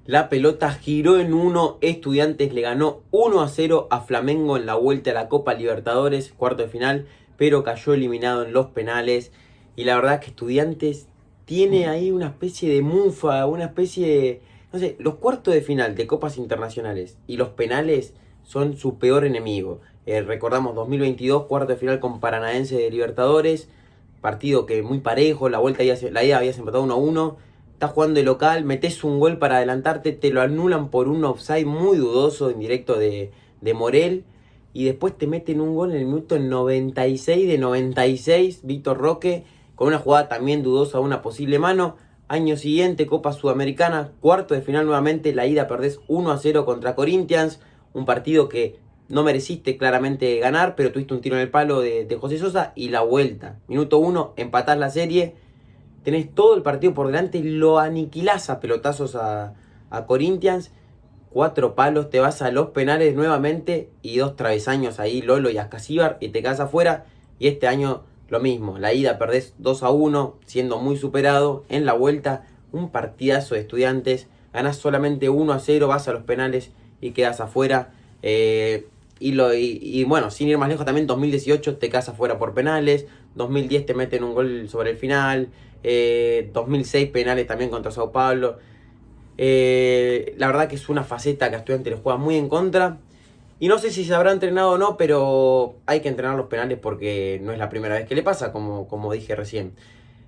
La pelota giró en uno, Estudiantes le ganó 1-0 a Flamengo en la vuelta a la Copa Libertadores, cuarto de final, pero cayó eliminado en los penales. Y la verdad que Estudiantes tiene ahí una especie de mufa, una especie de... No sé, los cuartos de final de Copas Internacionales y los penales son su peor enemigo. Recordamos 2022, cuarto de final con Paranaense de Libertadores, partido que muy parejo, la ida habías empatado 1-1. Estás jugando de local, metes un gol para adelantarte, te lo anulan por un offside muy dudoso, indirecto de Morel. Y después te meten un gol en el minuto 96 de 96, Víctor Roque, con una jugada también dudosa, una posible mano. Año siguiente, Copa Sudamericana, cuarto de final nuevamente, la ida perdés 1-0 contra Corinthians, un partido que no mereciste claramente ganar, pero tuviste un tiro en el palo de José Sosa y la vuelta. Minuto 1, empatás la serie, tenés todo el partido por delante, lo aniquilás a pelotazos a Corinthians, 4 palos, te vas a los penales nuevamente y 2 travesaños ahí, Lolo y Ascasíbar, y te quedas afuera. Y este año lo mismo, la ida perdés 2-1, siendo muy superado. En la vuelta, un partidazo de Estudiantes, ganás solamente 1-0, vas a los penales y quedas afuera. Y bueno, sin ir más lejos, también 2018 te quedas afuera por penales, 2010 te meten un gol sobre el final, 2006 penales también contra Sao Paulo. La verdad que es una faceta que a Estudiantes les juega muy en contra. Y no sé si se habrá entrenado o no, pero hay que entrenar los penales porque no es la primera vez que le pasa, como dije recién.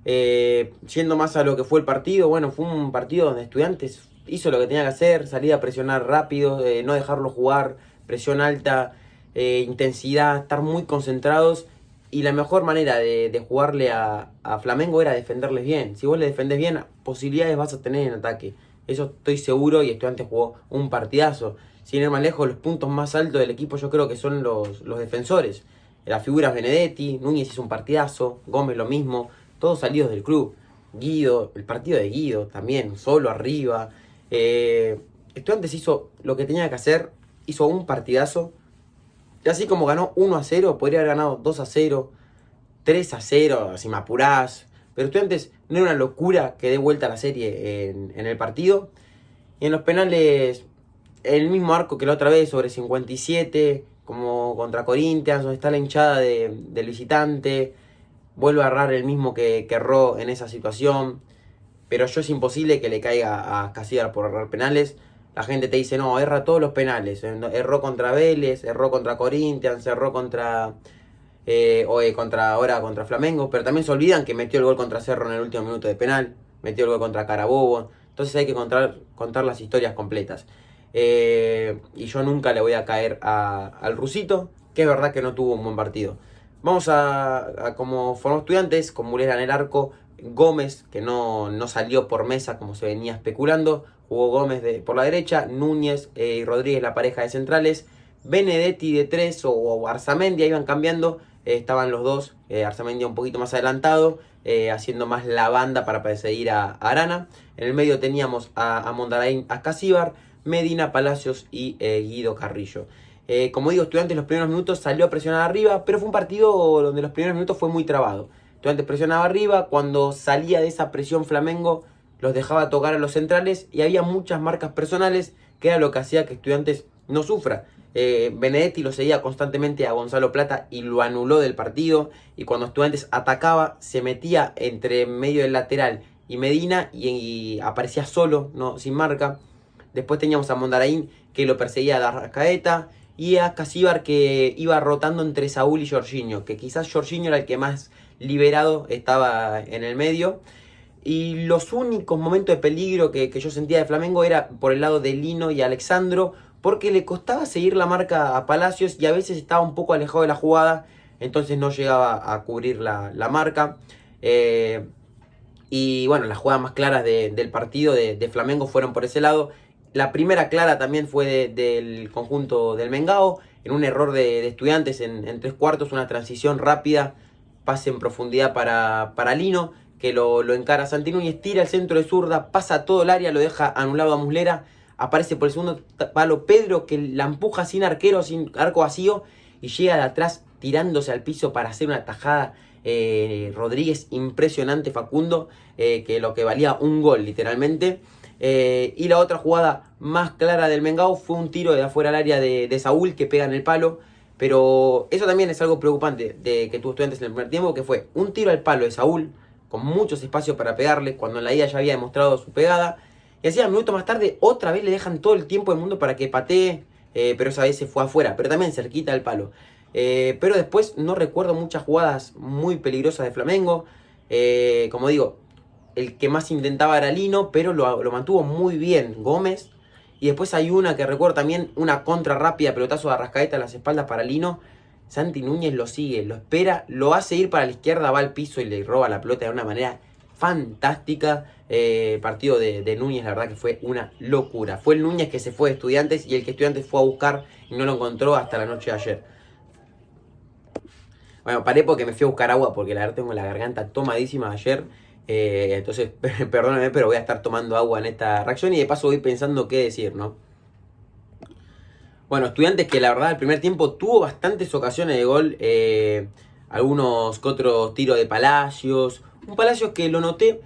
Yendo más a lo que fue el partido, bueno, fue un partido donde Estudiantes hizo lo que tenía que hacer, salir a presionar rápido, no dejarlo jugar, presión alta, intensidad, estar muy concentrados. Y la mejor manera de jugarle a Flamengo era defenderles bien. Si vos le defendés bien, posibilidades vas a tener en ataque. Eso estoy seguro, y Estudiantes jugó un partidazo. Sin ir más lejos, los puntos más altos del equipo yo creo que son los defensores. Las figuras Benedetti, Núñez hizo un partidazo, Gómez lo mismo, todos salidos del club. Guido, el partido de Guido también, solo arriba. Estudiantes hizo lo que tenía que hacer, hizo un partidazo. Y así como ganó 1-0, podría haber ganado 2-0, 3-0, si me apurás. Pero Estudiantes no era una locura que dé vuelta a la serie en el partido. Y en los penales, el mismo arco que la otra vez, sobre 57, como contra Corinthians, donde está la hinchada del visitante. Vuelve a errar el mismo que erró en esa situación. Pero yo es imposible que le caiga a Casillas por errar penales. La gente te dice, no, erra todos los penales. Erró contra Vélez, erró contra Corinthians, erró contra Flamengo. Pero también se olvidan que metió el gol contra Cerro en el último minuto de penal. Metió el gol contra Carabobo. Entonces hay que contar las historias completas. Y yo nunca le voy a caer al Rusito, que es verdad que no tuvo un buen partido. Vamos a como formó Estudiantes, con Mulera en el arco, Gómez, que no salió por Mesa como se venía especulando, jugó Gómez por la derecha, Núñez y Rodríguez la pareja de centrales, Benedetti de 3 o Arzamendia iban cambiando, estaban los dos, Arzamendia un poquito más adelantado, haciendo más la banda para perseguir a Arana. En el medio teníamos a Mondarain, a Casíbar, Medina, Palacios y Guido Carrillo. Como digo, Estudiantes los primeros minutos salió a presionar arriba, pero fue un partido donde los primeros minutos fue muy trabado. Estudiantes presionaba arriba, cuando salía de esa presión Flamengo los dejaba tocar a los centrales y había muchas marcas personales, que era lo que hacía que Estudiantes no sufra. Benedetti lo seguía constantemente a Gonzalo Plata y lo anuló del partido, y cuando Estudiantes atacaba se metía entre medio del lateral y Medina y aparecía solo, no sin marca. Después teníamos a Mondarain, que lo perseguía a Darracaeta, y a Casíbar, que iba rotando entre Saúl y Jorginho, que quizás Jorginho era el que más liberado estaba en el medio. Y los únicos momentos de peligro que yo sentía de Flamengo era por el lado de Lino y Alexandro, porque le costaba seguir la marca a Palacios y a veces estaba un poco alejado de la jugada, entonces no llegaba a cubrir la marca. Y bueno, las jugadas más claras del partido de Flamengo fueron por ese lado. La primera clara también fue del conjunto del Mengao, en un error de Estudiantes en 3/4, una transición rápida, pase en profundidad para Lino, que lo encara a Santi Núñez, tira el centro de zurda, pasa todo el área, lo deja anulado a Muslera, aparece por el segundo palo Pedro, que la empuja sin arquero, sin arco vacío, y llega de atrás tirándose al piso para hacer una tajada. Rodríguez, impresionante, Facundo, que lo que valía un gol literalmente. Y la otra jugada más clara del Mengao fue un tiro de afuera al área de Saúl que pega en el palo. Pero eso también es algo preocupante de que tuvo Estudiantes en el primer tiempo, que fue un tiro al palo de Saúl, con muchos espacios para pegarle, cuando en la ida ya había demostrado su pegada. Y así, un minuto más tarde, otra vez le dejan todo el tiempo del mundo para que patee, pero esa vez se fue afuera, pero también cerquita del palo. Pero después no recuerdo muchas jugadas muy peligrosas de Flamengo. Como digo, el que más intentaba era Lino, pero lo mantuvo muy bien Gómez. Y después hay una que recuerdo también, una contra rápida, pelotazo de Arrascaeta a las espaldas para Lino. Santi Núñez lo sigue, lo espera, lo hace ir para la izquierda, va al piso y le roba la pelota de una manera fantástica. Partido de Núñez, la verdad que fue una locura. Fue el Núñez que se fue de Estudiantes y el que Estudiantes fue a buscar y no lo encontró hasta la noche de ayer. Bueno, paré porque me fui a buscar agua porque la verdad tengo la garganta tomadísima ayer. Entonces, perdóname, pero voy a estar tomando agua en esta reacción y de paso voy pensando qué decir, ¿no? Bueno, Estudiantes que la verdad el primer tiempo tuvo bastantes ocasiones de gol. Algunos que otros tiros de Palacios. Un Palacios que lo noté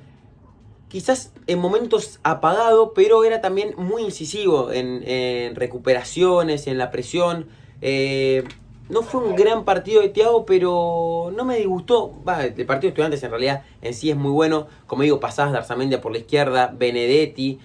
quizás en momentos apagado, pero era también muy incisivo en recuperaciones, en la presión. No fue un gran partido de Thiago, pero no me disgustó. El partido de Estudiantes en realidad en sí es muy bueno. Como digo, pasadas de Arzamendia por la izquierda, Benedetti,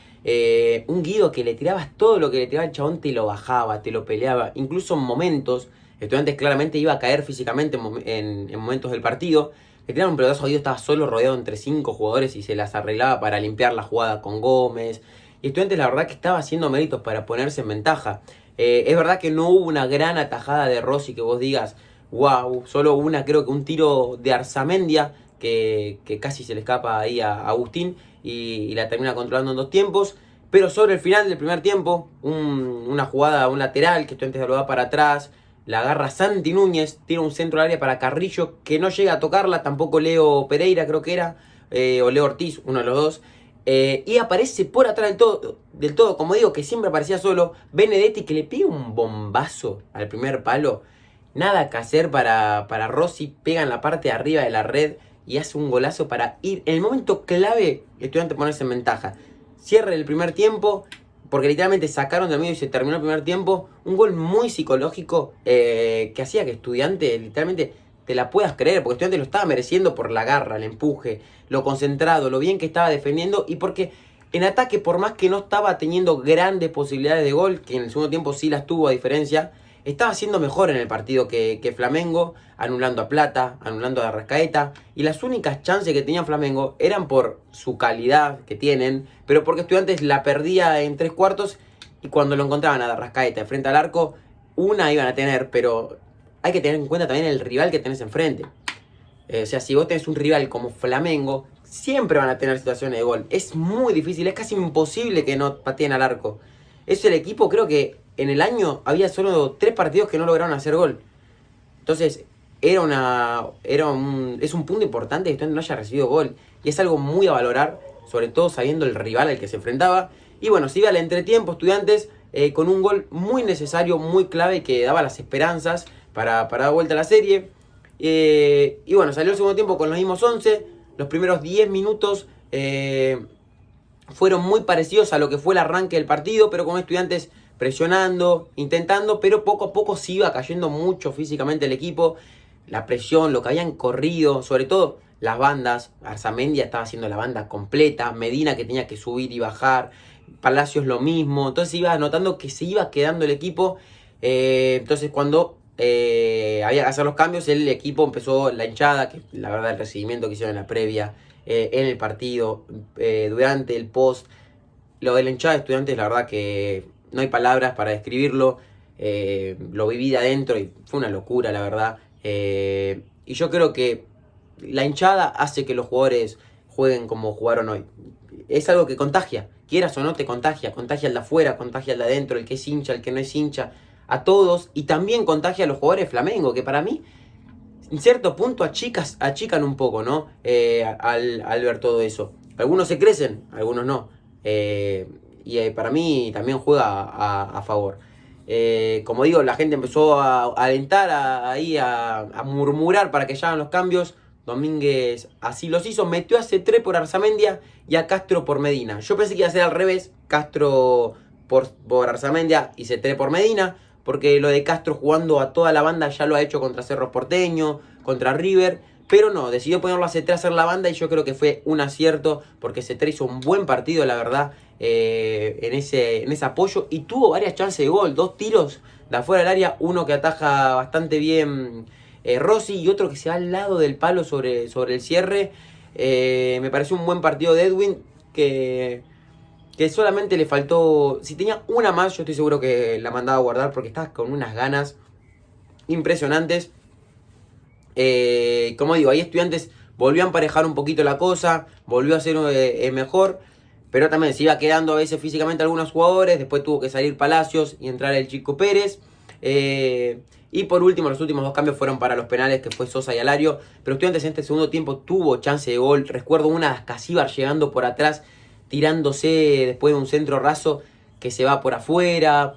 un Guido que le tirabas todo lo que le tiraba el chabón, te lo bajaba, te lo peleaba. Incluso en momentos, Estudiantes claramente iba a caer físicamente en momentos del partido. Le tiraron un pelotazo a Guido, estaba solo rodeado entre 5 jugadores y se las arreglaba para limpiar la jugada con Gómez. Y Estudiantes la verdad que estaba haciendo méritos para ponerse en ventaja. Es verdad que no hubo una gran atajada de Rossi que vos digas, wow, solo una, creo que un tiro de Arzamendia que casi se le escapa ahí a Agustín y la termina controlando en 2 tiempos. Pero sobre el final del primer tiempo, una jugada, un lateral que Estudiantes lo da para atrás, la agarra Santi Núñez, tira un centro al área para Carrillo que no llega a tocarla, tampoco Leo Pereira creo que era, o Leo Ortiz, uno de los dos. Y aparece por atrás del todo, como digo, que siempre aparecía solo, Benedetti que le pega un bombazo al primer palo. Nada que hacer para Rossi, pega en la parte de arriba de la red y hace un golazo para ir. En el momento clave, Estudiante ponerse en ventaja. Cierre el primer tiempo, porque literalmente sacaron del medio y se terminó el primer tiempo. Un gol muy psicológico que hacía que Estudiante literalmente te la puedas creer, porque Estudiantes lo estaba mereciendo por la garra, el empuje, lo concentrado, lo bien que estaba defendiendo y porque en ataque, por más que no estaba teniendo grandes posibilidades de gol, que en el segundo tiempo sí las tuvo a diferencia, estaba siendo mejor en el partido que Flamengo, anulando a Plata, anulando a Arrascaeta, y las únicas chances que tenía Flamengo eran por su calidad que tienen, pero porque Estudiantes la perdía en 3/4 y cuando lo encontraban a Arrascaeta frente al arco, una iban a tener, pero hay que tener en cuenta también el rival que tenés enfrente. O sea, si vos tenés un rival como Flamengo, siempre van a tener situaciones de gol. Es muy difícil, es casi imposible que no pateen al arco. Es el equipo, creo que en el año había solo 3 partidos que no lograron hacer gol. Entonces, es un punto importante que Estudiantes no haya recibido gol. Y es algo muy a valorar, sobre todo sabiendo el rival al que se enfrentaba. Y bueno, se iba al entretiempo Estudiantes con un gol muy necesario, muy clave, que daba las esperanzas para dar vuelta a la serie. Y bueno, salió el segundo tiempo con los mismos 11. Los primeros 10 minutos fueron muy parecidos a lo que fue el arranque del partido, pero con Estudiantes presionando, intentando, pero poco a poco se iba cayendo mucho físicamente el equipo. La presión, lo que habían corrido, sobre todo las bandas. Arzamendia estaba haciendo la banda completa, Medina que tenía que subir y bajar, Palacios lo mismo. Entonces iba notando que se iba quedando el equipo. Entonces cuando había que hacer los cambios, el equipo empezó, la hinchada, que la verdad el recibimiento que hicieron en la previa, en el partido, durante el post, lo de la hinchada de Estudiantes, la verdad que no hay palabras para describirlo. Lo viví de adentro y fue una locura, la verdad. Y yo creo que la hinchada hace que los jugadores jueguen como jugaron hoy. Es algo que contagia, quieras o no te contagia al de afuera, contagia al de adentro, el que es hincha, el que no es hincha, a todos, y también contagia a los jugadores de Flamengo, que para mí, en cierto punto, achican un poco, ¿no? Al ver todo eso. Algunos se crecen, algunos no. Y para mí también juega a favor. Como digo, la gente empezó a alentar, a murmurar para que ya hagan los cambios. Domínguez así los hizo, metió a C3 por Arzamendia y a Castro por Medina. Yo pensé que iba a ser al revés, Castro por Arzamendia y C3 por Medina, porque lo de Castro jugando a toda la banda ya lo ha hecho contra Cerro Porteño, contra River, pero no, decidió ponerlo a C3 a hacer la banda y yo creo que fue un acierto, porque C3 hizo un buen partido, la verdad, en ese apoyo, y tuvo varias chances de gol, 2 tiros de afuera del área, uno que ataja bastante bien Rossi y otro que se va al lado del palo sobre el cierre. Me pareció un buen partido de Edwin, que solamente le faltó, si tenía una más yo estoy seguro que la mandaba a guardar, porque estaba con unas ganas impresionantes. Como digo, ahí Estudiantes volvió a emparejar un poquito la cosa, volvió a ser mejor, pero también se iba quedando a veces físicamente algunos jugadores. Después tuvo que salir Palacios y entrar el Chico Pérez. Y por último, los últimos 2 cambios fueron para los penales, que fue Sosa y Alario. Pero Estudiantes en este segundo tiempo tuvo chance de gol. Recuerdo una de Ascasíbar llegando por atrás, tirándose después de un centro raso que se va por afuera.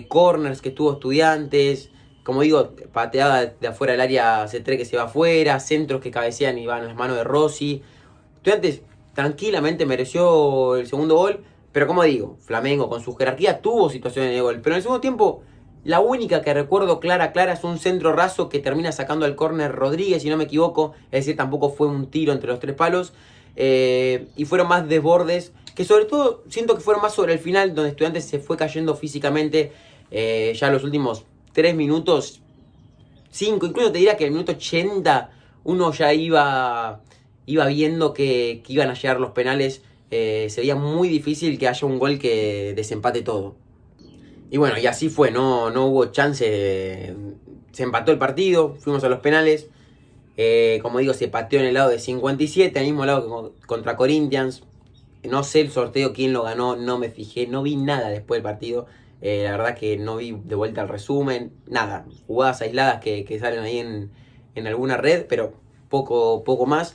Corners que tuvo Estudiantes. Como digo, pateada de afuera del área C3 que se va afuera. Centros que cabecean y van a las manos de Rossi. Estudiantes tranquilamente mereció el segundo gol. Pero como digo, Flamengo con su jerarquía tuvo situaciones de gol. Pero en el segundo tiempo, la única que recuerdo clara es un centro raso que termina sacando al córner Rodríguez, si no me equivoco. Es decir, tampoco fue un tiro entre los 3 palos. Y fueron más desbordes, que sobre todo siento que fueron más sobre el final, donde Estudiantes se fue cayendo físicamente. Ya los últimos 3 minutos, 5, incluso te diría que el minuto 80 uno ya iba viendo que iban a llegar los penales. Sería muy difícil que haya un gol que desempate todo. Y bueno, y así fue, no hubo chance. Se empató el partido, fuimos a los penales. Como digo, se pateó en el lado de 57, al mismo lado que contra Corinthians. No sé el sorteo, quién lo ganó, no me fijé, no vi nada después del partido. La verdad que no vi de vuelta el resumen, nada. Jugadas aisladas que salen ahí en alguna red, pero poco más.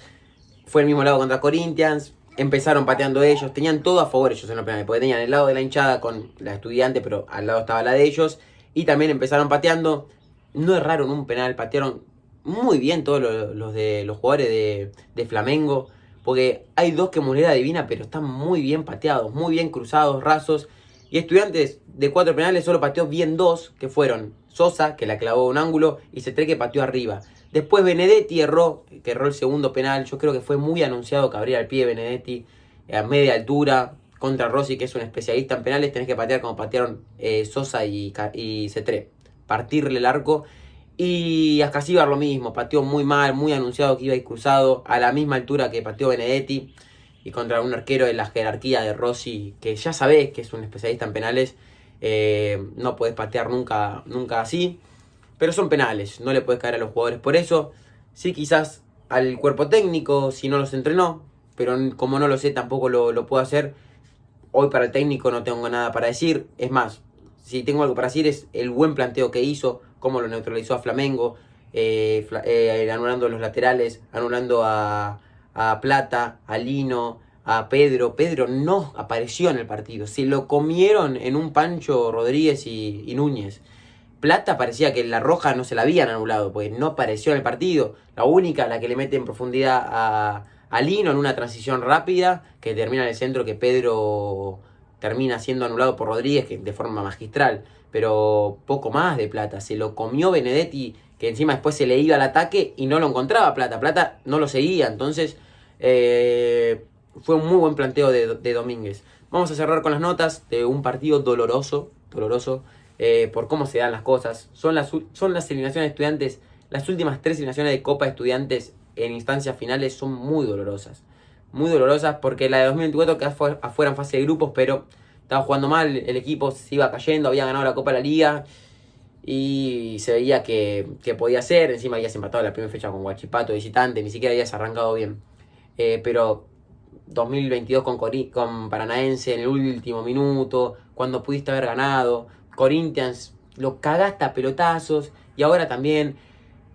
Fue el mismo lado contra Corinthians. Empezaron pateando ellos, tenían todo a favor ellos en los penales, porque tenían el lado de la hinchada con la Estudiante, pero al lado estaba la de ellos. Y también empezaron pateando, no erraron un penal, patearon muy bien todos los jugadores de Flamengo, porque hay 2 que moneda divina, pero están muy bien pateados, muy bien cruzados, rasos. Y Estudiantes de 4 penales solo pateó bien 2, que fueron Sosa, que la clavó a un ángulo, y C3 que pateó arriba. Después Benedetti erró el segundo penal. Yo creo que fue muy anunciado que abría el pie Benedetti a media altura contra Rossi, que es un especialista en penales. Tenés que patear como patearon Sosa y C3. Partirle el arco. Y Ascasíbar lo mismo, pateó muy mal, muy anunciado que iba a ir cruzado, a la misma altura que pateó Benedetti. Y contra un arquero de la jerarquía de Rossi, que ya sabés que es un especialista en penales, no podés patear nunca así. Pero son penales, no le puedes caer a los jugadores por eso. Sí, quizás al cuerpo técnico, si no los entrenó, pero como no lo sé, tampoco lo puedo hacer. Hoy para el técnico no tengo nada para decir. Es más, si tengo algo para decir es el buen planteo que hizo, cómo lo neutralizó a Flamengo, anulando los laterales, anulando a Plata, a Lino, a Pedro. Pedro no apareció en el partido, se lo comieron en un Pancho Rodríguez y Núñez. Plata parecía que la roja no se la habían anulado, pues no apareció en el partido. La única, la que le mete en profundidad a Lino en una transición rápida, que termina en el centro, que Pedro termina siendo anulado por Rodríguez que de forma magistral. Pero poco más de Plata. Se lo comió Benedetti, que encima después se le iba al ataque y no lo encontraba Plata. Plata no lo seguía, entonces fue un muy buen planteo de Domínguez. Vamos a cerrar con las notas de un partido doloroso. Por cómo se dan las cosas. Son las eliminaciones de Estudiantes. Las últimas 3 eliminaciones de Copa de Estudiantes en instancias finales son muy dolorosas. Muy dolorosas porque la de 2024 quedó afuera en fase de grupos, pero estaba jugando mal, el equipo se iba cayendo, había ganado la Copa de la Liga y se veía que podía ser. Encima habías empatado la primera fecha con Huachipato visitante, ni siquiera habías arrancado bien. Pero 2022 con Paranaense en el último minuto, cuando pudiste haber ganado. Corinthians lo cagaste a pelotazos. Y ahora también.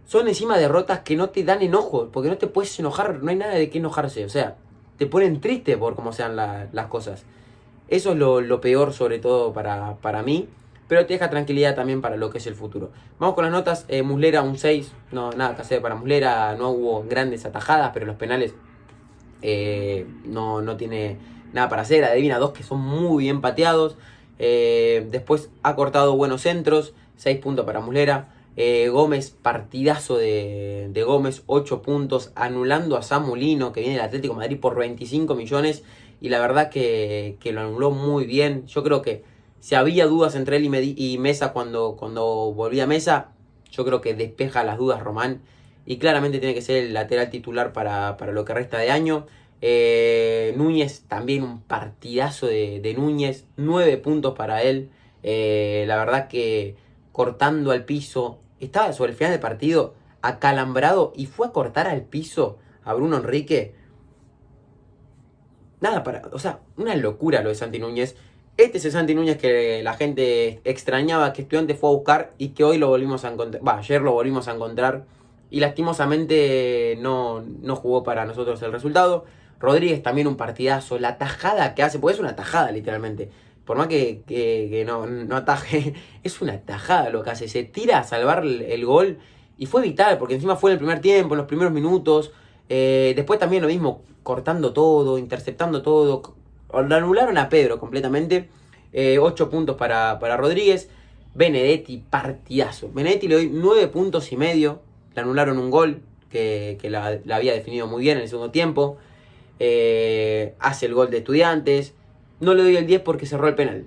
Son encima derrotas que no te dan enojo, porque no te puedes enojar, no hay nada de qué enojarse. O sea, te ponen triste por cómo sean las cosas. Eso es lo peor, sobre todo para mí. pero te deja tranquilidad también para lo que es el futuro. Vamos con las notas. Muslera un 6, no, nada que hacer para Muslera, no hubo grandes atajadas, pero los penales no tiene nada para hacer. Adivina 2 que son muy bien pateados. Después ha cortado buenos centros, 6 puntos para Muslera. Gómez, partidazo de Gómez, 8 puntos, anulando a Samulino, que viene del Atlético de Madrid por 25 millones, y la verdad que lo anuló muy bien. Yo creo que si había dudas entre él y Mesa cuando volvía a Mesa, yo creo que despeja las dudas Román, y claramente tiene que ser el lateral titular para lo que resta de año. Núñez, también un partidazo de Núñez, 9 puntos para él. La verdad que cortando al piso, estaba sobre el final del partido acalambrado y fue a cortar al piso a Bruno Enrique. Nada para, o sea, una locura lo de Santi Núñez. Este es el Santi Núñez que la gente extrañaba, que Estudiantes fue a buscar y que hoy lo volvimos a encontrar. Ayer lo volvimos a encontrar y lastimosamente no jugó para nosotros el resultado. Rodríguez también un partidazo, la tajada que hace, porque es una tajada literalmente. Por más que no ataje, es una tajada lo que hace. Se tira a salvar el gol y fue vital, porque encima fue en el primer tiempo, en los primeros minutos. Después también lo mismo, cortando todo, interceptando todo. Lo anularon a Pedro completamente. 8 puntos para Rodríguez. Benedetti, partidazo. Benedetti le doy 9 puntos y medio. Le anularon un gol que la había definido muy bien en el segundo tiempo. Hace el gol de Estudiantes. No le doy el 10 porque cerró el penal.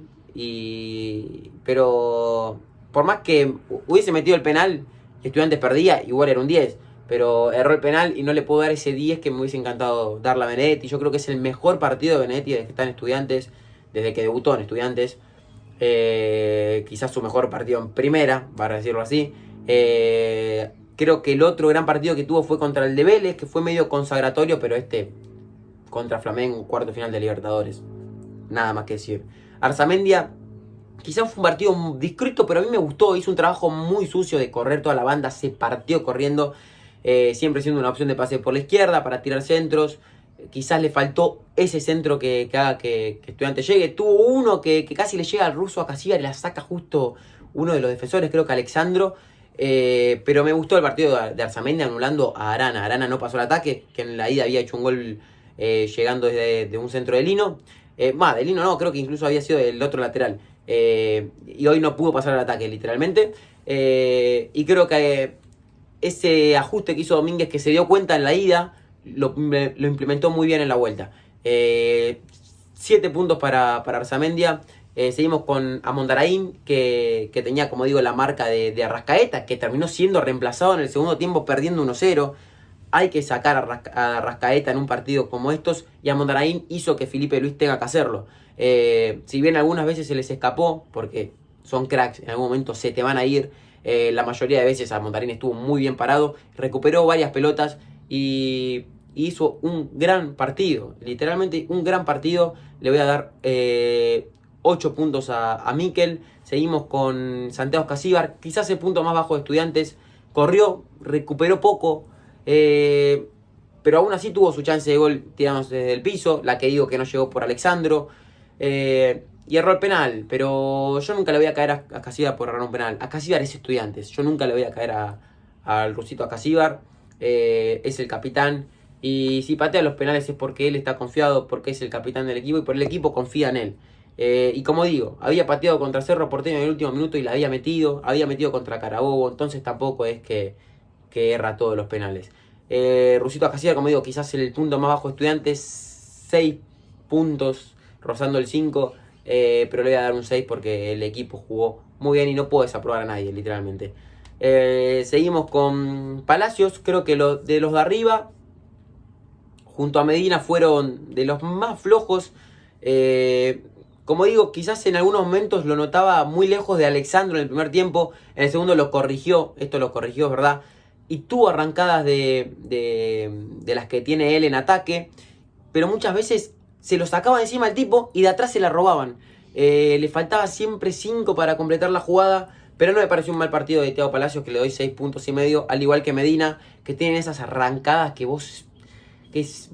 Pero por más que hubiese metido el penal, Estudiantes perdía, igual era un 10. Pero erró el penal y no le puedo dar ese 10 que me hubiese encantado darle a Benedetti. Yo creo que es el mejor partido de Benedetti desde que está en Estudiantes, desde que debutó en Estudiantes. Quizás su mejor partido en primera, para decirlo así. Creo que el otro gran partido que tuvo fue contra el de Vélez, que fue medio consagratorio, pero contra Flamengo, cuarto final de Libertadores. Nada más que decir. Arzamendia, quizás fue un partido discreto, pero a mí me gustó. Hizo un trabajo muy sucio de correr toda la banda, se partió corriendo. Siempre siendo una opción de pase por la izquierda para tirar centros. Quizás le faltó ese centro que haga que Estudiantes llegue. Tuvo uno que casi le llega al ruso a Casillas y la saca justo uno de los defensores, creo que Alexandro. Pero me gustó el partido de Arzamendia anulando a Arana. Arana no pasó el ataque, que en la ida había hecho un gol llegando desde un centro de Lino. De Lino no, creo que incluso había sido el otro lateral. Y hoy no pudo pasar el ataque, literalmente. Y creo que ese ajuste que hizo Domínguez, que se dio cuenta en la ida, lo implementó muy bien en la vuelta. 7 puntos para Arzamendia. Seguimos con Amondaraín, que tenía, como digo, la marca de Arrascaeta, que terminó siendo reemplazado en el segundo tiempo perdiendo 1-0. Hay que sacar a Arrascaeta en un partido como estos, y Amondaraín hizo que Felipe Luis tenga que hacerlo. Si bien algunas veces se les escapó, porque son cracks, en algún momento se te van a ir. La mayoría de veces Amondaraín estuvo muy bien parado, recuperó varias pelotas y hizo un gran partido. Literalmente un gran partido. Le voy a dar 8 puntos a Mikel. Seguimos con Santiago Casíbar, quizás el punto más bajo de Estudiantes. Corrió, recuperó poco, pero aún así tuvo su chance de gol tirándose desde el piso. La que digo que no llegó por Alexandro. Y erró el penal, pero yo nunca le voy a caer a Casíbar por errar un penal. A Casíbar es Estudiantes, yo nunca le voy a caer al rusito a Casíbar. Es el capitán, y si patea los penales es porque él está confiado, porque es el capitán del equipo y por el equipo confía en él. Y como digo, había pateado contra Cerro Porteño en el último minuto y la había metido contra Carabobo, entonces tampoco es que erra todos los penales. Rusito a Casíbar, como digo, quizás el punto más bajo de Estudiantes, 6 puntos, rozando el 5. Pero le voy a dar un 6 porque el equipo jugó muy bien y no puedo desaprobar a nadie, literalmente. Seguimos con Palacios. Creo que de los de arriba, junto a Medina, fueron de los más flojos. Como digo, quizás en algunos momentos lo notaba muy lejos de Alexandro en el primer tiempo. En el segundo lo corrigió, ¿verdad? Y tuvo arrancadas de las que tiene él en ataque, pero muchas veces se lo sacaba encima al tipo y de atrás se la robaban. Le faltaba siempre 5 para completar la jugada, pero no me pareció un mal partido de Thiago Palacios, que le doy 6 puntos y medio, al igual que Medina, que tienen esas arrancadas que vos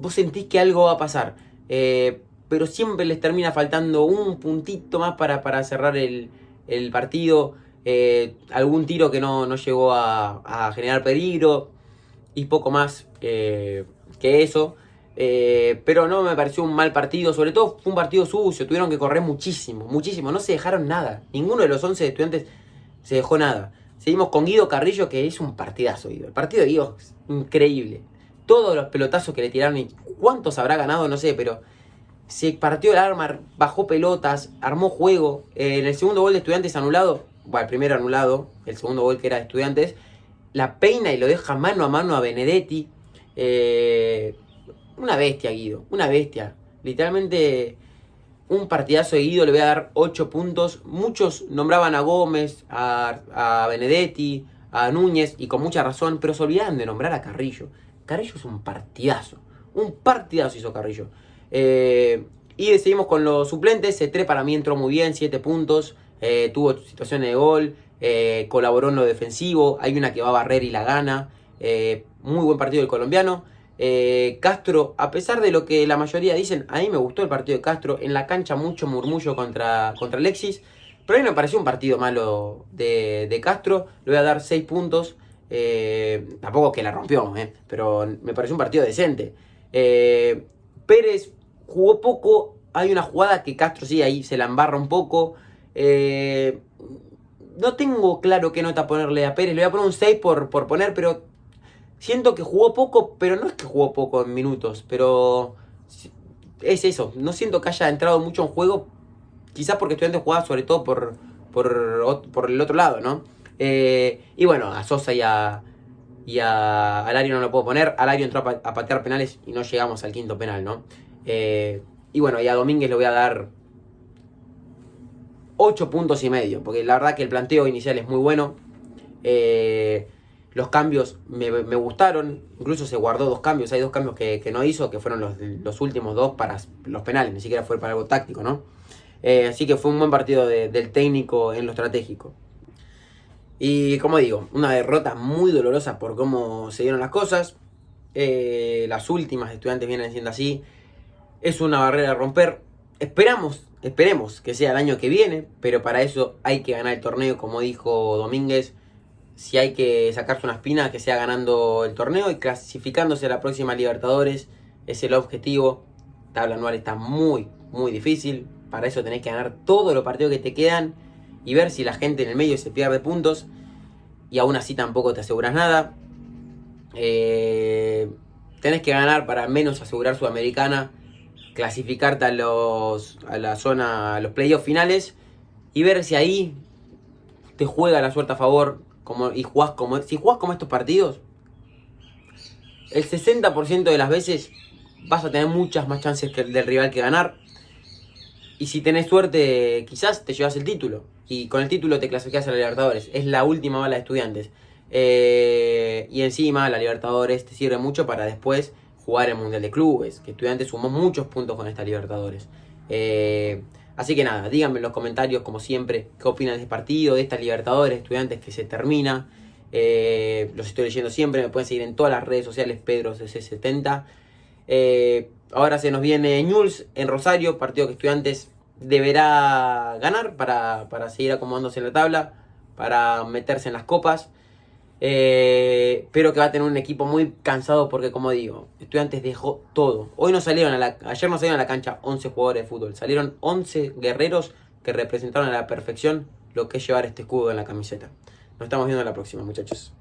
sentís que algo va a pasar. Pero siempre les termina faltando un puntito más para cerrar el partido. Algún tiro que no llegó a generar peligro y poco más que eso. Pero no me pareció un mal partido, sobre todo fue un partido sucio, tuvieron que correr muchísimo, no se dejaron nada, ninguno de los 11 estudiantes se dejó nada. Seguimos con Guido Carrillo, que es un partidazo, Guido. El partido de Guido es increíble, todos los pelotazos que le tiraron y cuántos habrá ganado, no sé, pero se partió el arma, bajó pelotas, armó juego. En el segundo gol de Estudiantes anulado, bueno, el primero anulado, el segundo gol que era de Estudiantes, la peina y lo deja mano a mano a Benedetti. Una bestia, Guido, una bestia. Literalmente un partidazo de Guido, le voy a dar 8 puntos. Muchos nombraban a Gómez, a Benedetti, a Núñez, y con mucha razón, pero se olvidaban de nombrar a Carrillo. Carrillo es un partidazo hizo Carrillo. Y seguimos con los suplentes. C3 para mí entró muy bien, 7 puntos. Tuvo situaciones de gol, colaboró en lo defensivo. Hay una que va a barrer y la gana. Muy buen partido del colombiano. Castro, a pesar de lo que la mayoría dicen, a mí me gustó el partido de Castro. En la cancha mucho murmullo contra Alexis, pero a mí me pareció un partido malo de Castro. Le voy a dar 6 puntos. Tampoco es que la rompió, pero me pareció un partido decente. Pérez jugó poco. Hay una jugada que Castro sí, ahí se la embarra un poco. No tengo claro qué nota ponerle a Pérez. Le voy a poner un 6 por poner, pero siento que jugó poco, pero no es que jugó poco en minutos, pero es eso. No siento que haya entrado mucho en juego, quizás porque Estudiantes jugaba sobre todo por el otro lado, ¿no? Y bueno, a Sosa y a Alario no lo puedo poner. Alario entró a patear penales y no llegamos al quinto penal, ¿no? Y bueno, y a Domínguez le voy a dar 8 puntos y medio, porque la verdad que el planteo inicial es muy bueno. Los cambios me gustaron, incluso se guardó 2 cambios, hay 2 cambios que no hizo, que fueron los últimos 2 para los penales, ni siquiera fue para algo táctico, ¿no? Así que fue un buen partido del técnico en lo estratégico. Y como digo, una derrota muy dolorosa por cómo se dieron las cosas. Las últimas de Estudiantes vienen siendo así. Es una barrera a romper. Esperemos que sea el año que viene, pero para eso hay que ganar el torneo, como dijo Domínguez. Si hay que sacarse una espina, que sea ganando el torneo y clasificándose a la próxima Libertadores. Es el objetivo. Tabla anual está muy, muy difícil. Para eso tenés que ganar todos los partidos que te quedan y ver si la gente en el medio se pierde puntos. Y aún así tampoco te aseguras nada. Tenés que ganar para al menos asegurar Sudamericana, clasificarte a la zona, a los playoffs finales y ver si ahí te juega la suerte a favor. Si jugás como estos partidos, el 60% de las veces vas a tener muchas más chances del rival que ganar. Y si tenés suerte, quizás te llevas el título. Y con el título te clasificás a la Libertadores. Es la última bala de Estudiantes. Y encima la Libertadores te sirve mucho para después jugar el Mundial de Clubes. Que Estudiantes sumó muchos puntos con esta Libertadores. Así que nada, díganme en los comentarios, como siempre, qué opinan de este partido, de esta Libertadores, Estudiantes que se termina. Los estoy leyendo siempre, me pueden seguir en todas las redes sociales, PedroCC70. Ahora se nos viene Newell's en Rosario, partido que Estudiantes deberá ganar para seguir acomodándose en la tabla, para meterse en las copas. Pero que va a tener un equipo muy cansado porque, como digo, Estudiantes dejó todo. Ayer no salieron a la cancha 11 jugadores de fútbol, salieron 11 guerreros que representaron a la perfección lo que es llevar este escudo en la camiseta. Nos estamos viendo en la próxima, muchachos.